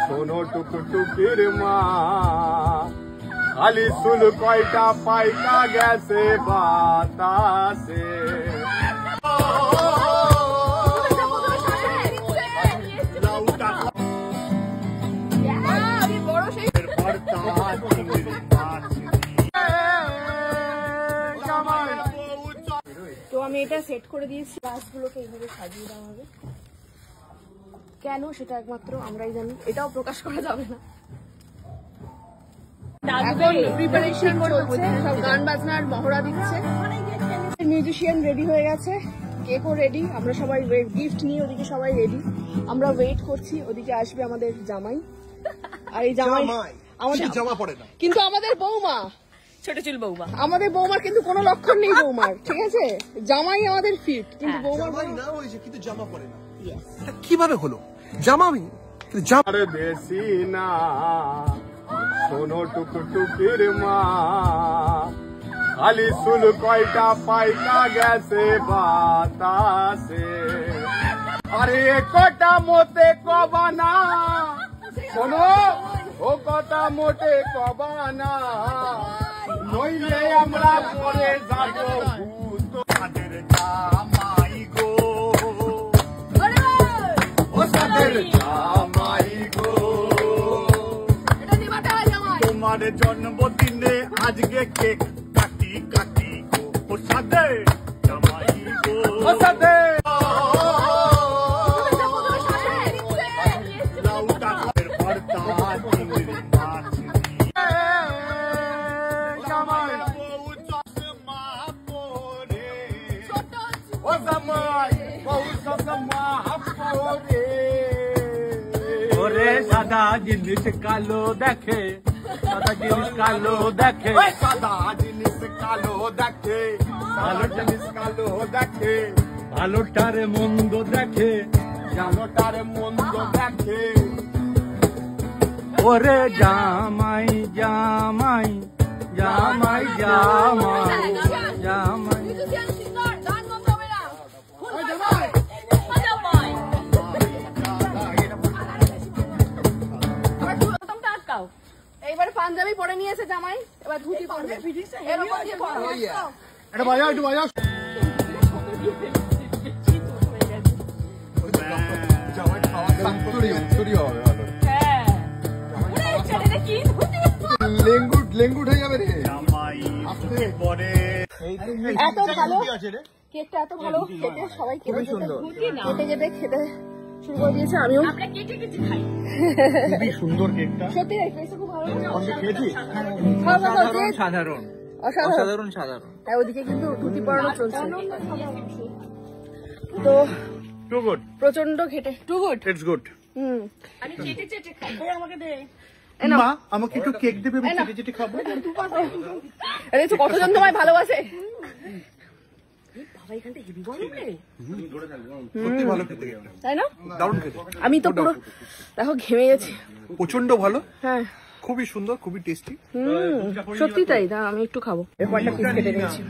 শোনো টুকুটুকির মা, খালি চুল কয়টা পাইকা গেছে বাতাসে। তো আমি এটা সেট করে দিয়েছি, গাছগুলোকে এইভাবে সাজিয়ে দেওয়া হবে। কেন সেটা একমাত্র আমরাই জানি, এটাও প্রকাশ করা যাবে না। এখন প্রিপারেশন চলছে, সব গান বাজনার মহড়া দিচ্ছে। মিউজিশিয়ান রেডি হয়ে গেছে, কেকও রেডি, আমরা সবাই গিফট নিয়ে ওদিকে সবাই রেডি। আমরা ওয়েট করছি, ওদিকে আসবে আমাদের জামাই। আর এই জামাই আমাদের জামা পড়ে না, কিন্তু আমাদের বৌমা, ছোট চুল বৌমা, আমাদের বৌমার কিন্তু কোনো লক্ষণ নেই বৌমার, ঠিক আছে? জামাই আমাদের ফিট, কিন্তু বৌমার না হয়েছে, কিন্তু জামা পড়ে না। কিভাবে হলো? জামা আর বেশি না, শোনো টুকুটুকির মা, খালি চুল কয়টা পাইকা গেছে বাতাসে। আরে কটা মোতে কবানা, শোনো ও কথা মোটে কবানা, নইলে আমরা পরে যাবো ভূত। তাদের জামাই গো, ও তাদের জামাই গো, তোমার জন্মদিনে আজকে কেক কাটি কাটি গো, ও সাথে জামাই গো, ও সাথে সাদা জিনিস কালো দেখে, সাদা জিনিস কালো দেখে, সাদা জিনিস কালো দেখে, ভালো জিনিস কালো দেখে, ভালোটারে মন্দ দেখে, ভালোটারে মন্দ দেখে। ওরে জামাই জামাই জামাই জামাই জামাই, এইবার পাঞ্জাবি পরে নিয়েছে জামাই, এবার ধুতি পরবে। এরকম দিয়ে পরা, এটা বাজাও, একটু বাজাও। জামাই খাওয়া চুরি হবে ভালো। হ্যাঁ, ছেলেটা কি লেঙ্গুট লেঙ্গুট হয়ে যাবে রে জামাই পরে। এত ভালো কেকটা, এত ভালো খেতে, সবাই কেটে কেটে খেতে শুরু করে দিয়েছে। আমিও আমরা কেটে কেটে খাই, খুবই সুন্দর কেকটা, সত্যি খেয়েছে, খুব ভালো। খেয়েছি, সাধারণ অসাধারণ সাধারণ। হ্যাঁ, ওদিকে কিন্তু ধুতি পরানো চলছে, তো টু গুড, প্রচন্ড খেটে, টু গুড, ইটস গুড। আমি চেটে চেটে খাই, আমাকে দে মা, আমাকে একটু কেক দেবে, আমি চেটে চেটে খাবো। আরে তো কতজন তোমায় ভালোবাসে। বাবা এখানটা হেভি গরম রে, সত্যি ভালো খেতে, তাই না? দারুণ খেতে। আমি তো পুরো দেখো ঘেমে গেছি, প্রচন্ড ভালো। হ্যাঁ, খুবই সুন্দর, খুবই টেস্টি। সত্যি তাই। আমি একটু খাবো, এরপর একটা পিস কেটে নিয়েছি।